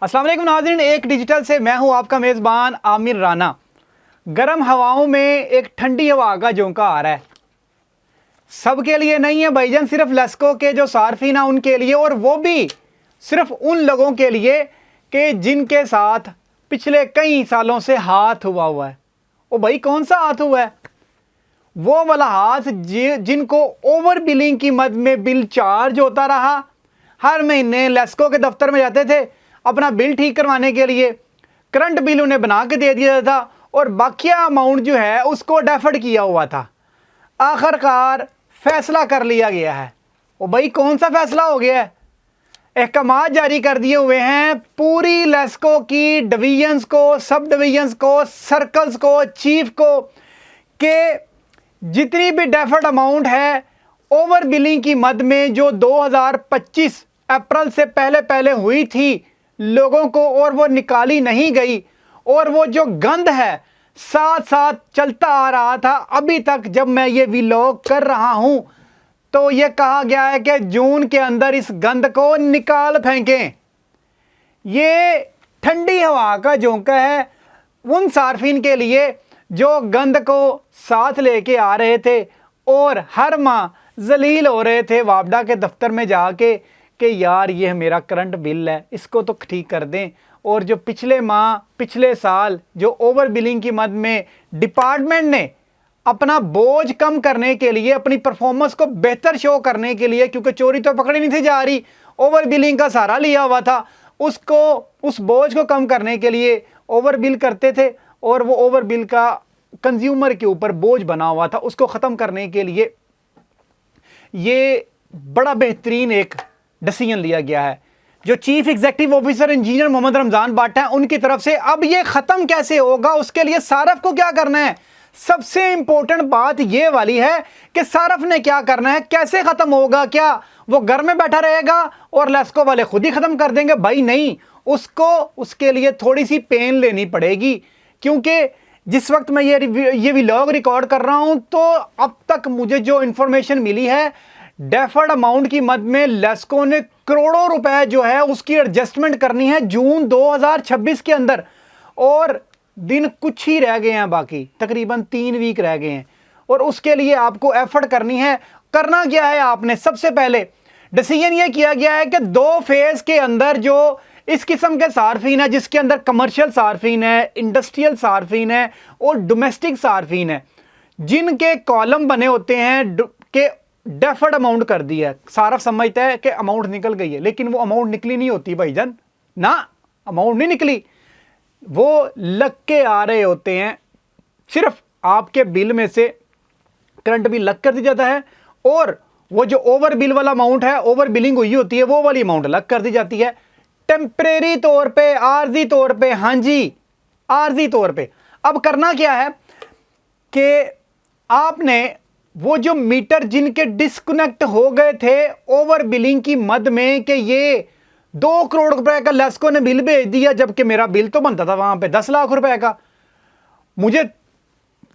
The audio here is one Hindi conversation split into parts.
अस्सलाम वालेकुम नाज़रीन, एक डिजिटल से मैं हूं आपका मेज़बान आमिर राना। गर्म हवाओं में एक ठंडी हवा का झोंका आ रहा है। सबके लिए नहीं है भाईजान, सिर्फ लेस्को के जो सार्फिन हैं उनके लिए, और वो भी सिर्फ उन लोगों के लिए कि जिनके साथ पिछले कई सालों से हाथ हुआ है। ओ भाई, कौन सा हाथ हुआ है? वो वाला हाथ जिनको ओवर बिलिंग की मद में बिल चार्ज होता रहा। हर महीने लेस्को के दफ्तर में जाते थे अपना बिल ठीक करवाने के लिए, करंट बिल उन्हें बना के दे दिया था और बाकिया अमाउंट जो है उसको डेफर्ड किया हुआ था। आखिरकार फैसला कर लिया गया है। ओ भाई, कौन सा फैसला हो गया है? अहकामात जारी कर दिए हुए हैं पूरी लेस्को की डिवीजन्स को, सब डिवीजन्स को, सर्कल्स को, चीफ को, कि जितनी भी डेफर्ड अमाउंट है ओवर बिलिंग की मद में जो 2025 अप्रैल से पहले पहले हुई थी लोगों को, और वो निकाली नहीं गई, और वो जो गंद है साथ साथ चलता आ रहा था अभी तक। जब मैं ये व्लॉग कर रहा हूं तो ये कहा गया है कि जून के अंदर इस गंद को निकाल फेंकें। ये ठंडी हवा का झोंका है उन सार्फिन के लिए जो गंद को साथ लेके आ रहे थे और हर माह जलील हो रहे थे वापडा के दफ्तर में जाके कि यार ये मेरा करंट बिल है, इसको तो ठीक कर दें। और जो पिछले माह, पिछले साल जो ओवर बिलिंग की मद में डिपार्टमेंट ने अपना बोझ कम करने के लिए, अपनी परफॉर्मेंस को बेहतर शो करने के लिए, क्योंकि चोरी तो पकड़ी नहीं थी जा रही, ओवर बिलिंग का सहारा लिया हुआ था, उसको, उस बोझ को कम करने के लिए ओवर बिल करते थे, और वो ओवर बिल का कंज्यूमर के ऊपर बोझ बना हुआ था। उसको ख़त्म करने के लिए ये बड़ा बेहतरीन एक डिसीजन लिया गया है। जो chief executive officer engineer Mohammad Ramzan Bhat हैं उनकी तरफ से। अब ये ख़त्म कैसे होगा, उसके लिए सारफ को क्या करना है? सबसे इंपॉर्टेंट बात ये वाली है कि सारफ ने क्या करना है, कैसे ख़त्म होगा? क्या वो घर में बैठा रहेगा और लेस्को वाले खुद ही ख़त्म कर देंगे? भाई नहीं, उसको उसके लिए थोड़ी सी पेन लेनी पड़ेगी, क्योंकि जिस वक्त मैं ये व्लॉग रिकॉर्ड कर रहा हूं तो अब तक मुझे जो इंफॉर्मेशन मिली है, डेफर्ड अमाउंट की मद में लेस्को ने करोड़ों रुपए जो है उसकी एडजस्टमेंट करनी है जून 2026 के अंदर, और दिन कुछ ही रह गए हैं, बाकी तकरीबन 3 वीक रह गए हैं, और उसके लिए आपको एफर्ट करनी है। करना क्या है आपने? सबसे पहले डिसीजन ये किया गया है कि 2 फेज के अंदर जो इस किस्म के सार्फिन है, जिसके अंदर कमर्शियल सार्फिन है, इंडस्ट्रियल सार्फिन है और डोमेस्टिक सार्फिन है, जिनके कॉलम बने होते हैं कि डेफर्ड अमाउंट कर दिया है। सारफ समझता है कि अमाउंट निकल गई है, लेकिन वो अमाउंट निकली नहीं होती भाईजान, ना अमाउंट नहीं निकली, वो लग के आ रहे होते हैं। सिर्फ आपके बिल में से करंट बिल लग कर दी जाता है, और वो जो ओवर बिल वाला अमाउंट है, ओवर बिलिंग हुई होती है, वो वाली अमाउंट अलग कर दी जाती है टेम्परेरी तौर पे, आर्जी तौर पे। हाँ जी, आर्जी तौर पे। अब करना क्या है कि आपने वो जो मीटर जिनके डिस्कनेक्ट हो गए थे ओवर बिलिंग की मद में, कि ये 2 करोड़ रुपए का लेस्को ने बिल भेज दिया, जबकि मेरा बिल तो बनता था वहां पे 10 लाख रुपए का। मुझे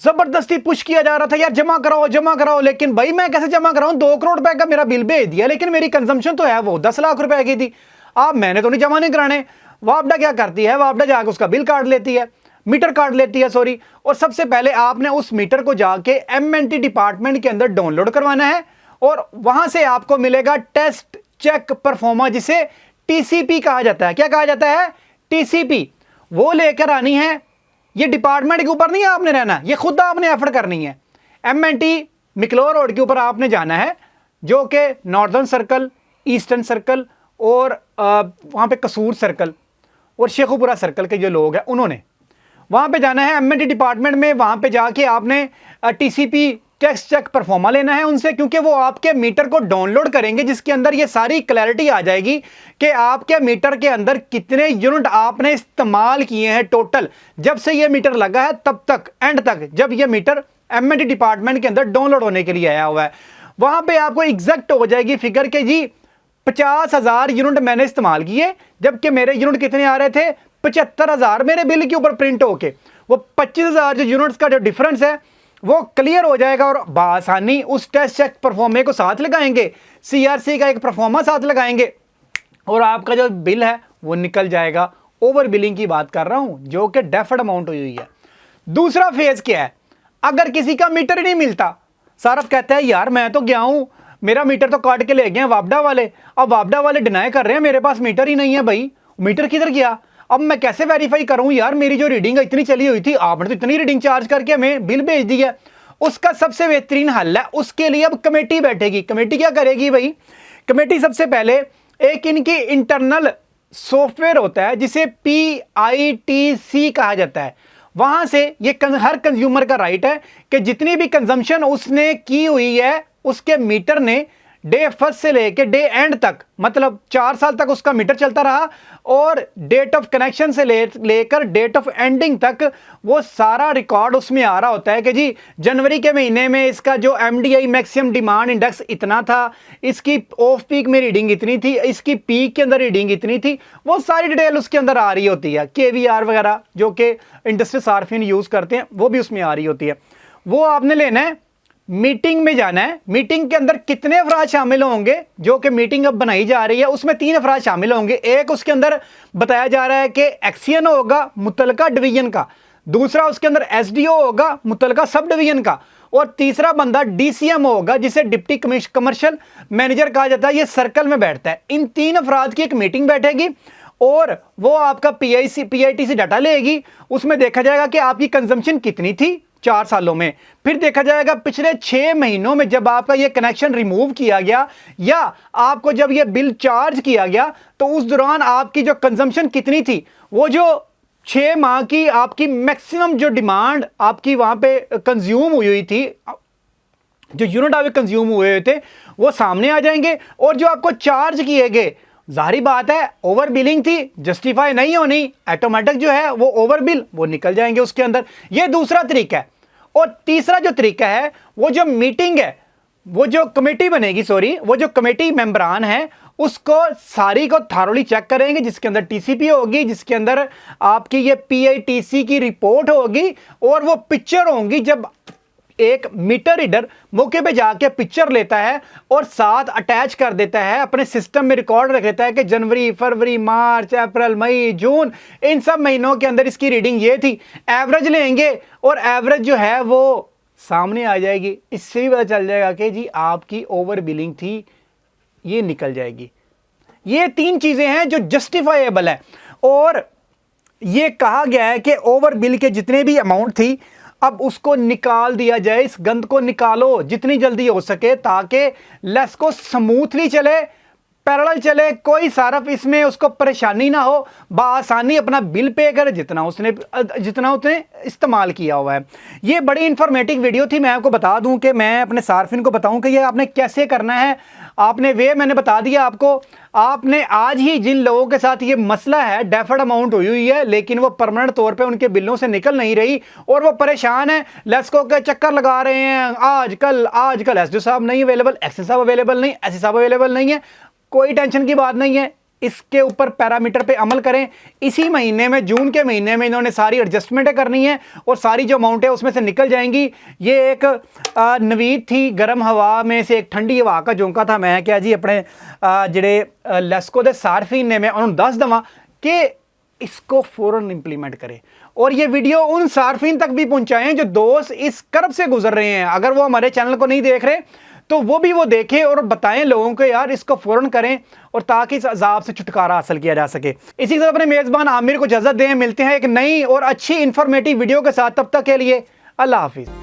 जबरदस्ती पुश किया जा रहा था, यार जमा कराओ जमा कराओ, लेकिन भाई मैं कैसे जमा कराऊं? 2 करोड़ रुपए का मेरा बिल भेज दिया, लेकिन मेरी कंजम्पशन तो है वो 10 लाख रुपए की थी। अब मैंने तो नहीं जमा नहीं कराने। वापडा क्या करती है? वापडा जाकर उसका बिल काट लेती है, मीटर काट लेती है, सॉरी। और सबसे पहले आपने उस मीटर को जाके एमएनटी डिपार्टमेंट के अंदर डाउनलोड करवाना है, और वहां से आपको मिलेगा टेस्ट चेक परफॉर्मा, जिसे टीसीपी कहा जाता है। क्या कहा जाता है? टीसीपी। वो लेकर आनी है। ये डिपार्टमेंट के ऊपर नहीं आपने रहना, ये खुद आपने एफर्ट करनी है। एमएनटी मिकलोर रोड के ऊपर आपने जाना है, जो कि नॉर्दर्न सर्कल, ईस्टर्न सर्कल और वहां पे कसूर सर्कल और शेखुपुरा सर्कल के जो लोग हैं उन्होंने वहां पे जाना है एमएनटी डिपार्टमेंट में। वहां पे जाके आपने टीसीपी टेस्ट चेक परफॉर्मा लेना है उनसे, क्योंकि वो आपके मीटर को डाउनलोड करेंगे, जिसके अंदर ये सारी क्लैरिटी आ जाएगी कि आपके मीटर के अंदर कितने यूनिट आपने इस्तेमाल किए हैं टोटल, जब से ये मीटर लगा है तब तक, एंड तक, जब ये मीटर एमएनटी डिपार्टमेंट के अंदर डाउनलोड होने के लिए आया हुआ है। वहां पर आपको एग्जैक्ट हो जाएगी फिगर के जी 50,000 यूनिट मैंने इस्तेमाल किए, जबकि मेरे यूनिट कितने आ रहे थे? 75,000 मेरे बिल के ऊपर प्रिंट होके। वो 25,000 जो यूनिट्स का जो डिफरेंस है वो क्लियर हो जाएगा, और बआसानी उस टेस्ट चेक परफॉर्मे को साथ लगाएंगे, सीआरसी का एक परफॉर्मा साथ लगाएंगे, और आपका जो बिल है वो निकल जाएगा। ओवर बिलिंग की बात कर रहा हूं जो कि डेफर्ड अमाउंट हुई है। दूसरा फेज क्या है, अगर किसी का मीटर ही नहीं मिलता, सारफ कहता है यार मैं तो गया हूं, मेरा मीटर तो काट के ले गए वापडा वाले, अब वापडा वाले डिनाई कर रहे हैं मेरे पास मीटर ही नहीं है। भाई मीटर किधर गया, अब मैं कैसे वेरीफाई करूं यार, मेरी जो रीडिंग इतनी चली हुई थी, आपने तो इतनी रीडिंग चार्ज करके हमें बिल भेज दी है। उसका सबसे बेहतरीन हल है, उसके लिए अब कमेटी बैठेगी। कमेटी क्या करेगी भाई, कमेटी सबसे पहले एक इनकी इंटरनल सॉफ्टवेयर होता है जिसे PITC कहा जाता है, वहां से ये हर कंज्यूमर का राइट है कि जितनी भी कंजम्पशन उसने की हुई है उसके मीटर ने डे फर्स्ट से लेकर डे एंड तक, मतलब 4 साल तक उसका मीटर चलता रहा, और डेट ऑफ कनेक्शन से लेकर डेट ऑफ एंडिंग तक वो सारा रिकॉर्ड उसमें आ रहा होता है कि जी जनवरी के महीने में इसका जो MDI मैक्सिमम डिमांड इंडेक्स इतना था, इसकी ऑफ पीक में रीडिंग इतनी थी, इसकी पीक के अंदर रीडिंग इतनी थी, वो सारी डिटेल उसके अंदर आ रही होती है। KVR वगैरह जो कि इंडस्ट्री सार्फिन यूज़ करते हैं वो भी उसमें आ रही होती है। वो आपने लेना है, मीटिंग में जाना है। मीटिंग के अंदर कितने अफराद शामिल होंगे, जो कि मीटिंग अब बनाई जा रही है उसमें 3 अफराद शामिल होंगे। एक उसके अंदर बताया जा रहा है कि एक्सियन होगा मुतलका डिवीजन का, दूसरा उसके अंदर SDO होगा मुतलका सब डिवीजन का, और तीसरा बंदा DCM होगा जिसे डिप्टी कमर्शियल मैनेजर कहा जाता है। ये सर्कल में बैठता है। इन 3 अफराद की एक मीटिंग बैठेगी और वो आपका PITC डाटा लेगी। उसमें देखा जाएगा कि आपकी कंजम्पशन कितनी थी 4 सालों में, फिर देखा जाएगा पिछले 6 महीनों में जब आपका ये कनेक्शन रिमूव किया गया या आपको जब ये बिल चार्ज किया गया तो उस दौरान आपकी जो कंजम्पशन कितनी थी, वो जो 6 माह की आपकी मैक्सिमम जो डिमांड आपकी वहां पे कंज्यूम हुई थी, जो यूनिट आपके कंज्यूम हुए थे वो सामने आ जाएंगे। और जो आपको चार्ज किए गए, जाहिर बात है ओवर बिलिंग थी, जस्टिफाई नहीं होनी, ऑटोमेटिक जो है वो ओवर बिल वो निकल जाएंगे उसके अंदर। ये दूसरा तरीका है। और तीसरा जो तरीका है, वो जो मीटिंग है, वो जो कमेटी बनेगी, वो जो कमेटी मेंबरान है उसको सारी को थारोली चेक करेंगे, जिसके अंदर TCP होगी, जिसके अंदर आपकी ये PITC की रिपोर्ट होगी, और वो पिक्चर होंगी। जब एक मीटर रीडर मौके पे जाके पिक्चर लेता है और साथ अटैच कर देता है, अपने सिस्टम में रिकॉर्ड रख देता है कि जनवरी, फरवरी, मार्च, अप्रैल, मई, जून, इन सब महीनों के अंदर इसकी रीडिंग ये थी, एवरेज लेंगे और एवरेज जो है वो सामने आ जाएगी। इससे भी पता चल जाएगा कि जी आपकी ओवर बिलिंग थी, ये निकल जाएगी। ये 3 चीजें हैं जो जस्टिफाइएबल है। और ये कहा गया है कि ओवर बिल के जितने भी अमाउंट थी अब उसको निकाल दिया जाए, इस गंद को निकालो जितनी जल्दी हो सके, ताकि लेस को स्मूथली चले, पैरेलल चले, कोई सारफ इसमें उसको परेशानी ना हो, बआसानी अपना बिल पे करे जितना उसने इस्तेमाल किया हुआ है। ये बड़ी इंफॉर्मेटिव वीडियो थी। मैं आपको बता दूं कि मैं अपने सार्फिन को बताऊं कि ये आपने कैसे करना है। आपने मैंने बता दिया आपको। आपने आज ही जिन लोगों के साथ ये मसला है, डेफर्ड अमाउंट हुई है लेकिन वो परमानेंट तौर पे उनके बिलों से निकल नहीं रही और वो परेशान है, लेस्को के चक्कर लगा रहे हैं, आजकल SDO साहब नहीं अवेलेबल, एक्सेस साहब अवेलेबल नहीं, ऐसे साहब अवेलेबल नहीं है, कोई टेंशन की बात नहीं है। इसके ऊपर पैरामीटर पे अमल करें। इसी महीने में, जून के महीने में इन्होंने सारी एडजस्टमेंटें करनी है और सारी जो अमाउंट है उसमें से निकल जाएंगी। ये एक नवीद थी, गर्म हवा में से एक ठंडी हवा का झोंका था। मैं क्या जी अपने जेडे लेस्को दे सार्फिन ने मैं उन्होंने दस दवा कि इसको फौरन इंप्लीमेंट करें और ये वीडियो उन सार्फिन तक भी पहुंचाएं जो दोस्त इस कर्ब से गुजर रहे हैं। अगर वो हमारे चैनल को नहीं देख रहे तो वो भी वो देखें और बताएं लोगों को यार इसको फौरन करें, और ताकि इस अजाब से छुटकारा हासिल किया जा सके। इसी के साथ अपने मेज़बान आमिर को इजाज़त दें। मिलते हैं एक नई और अच्छी इंफॉर्मेटिव वीडियो के साथ। तब तक के लिए अल्लाह हाफिज़।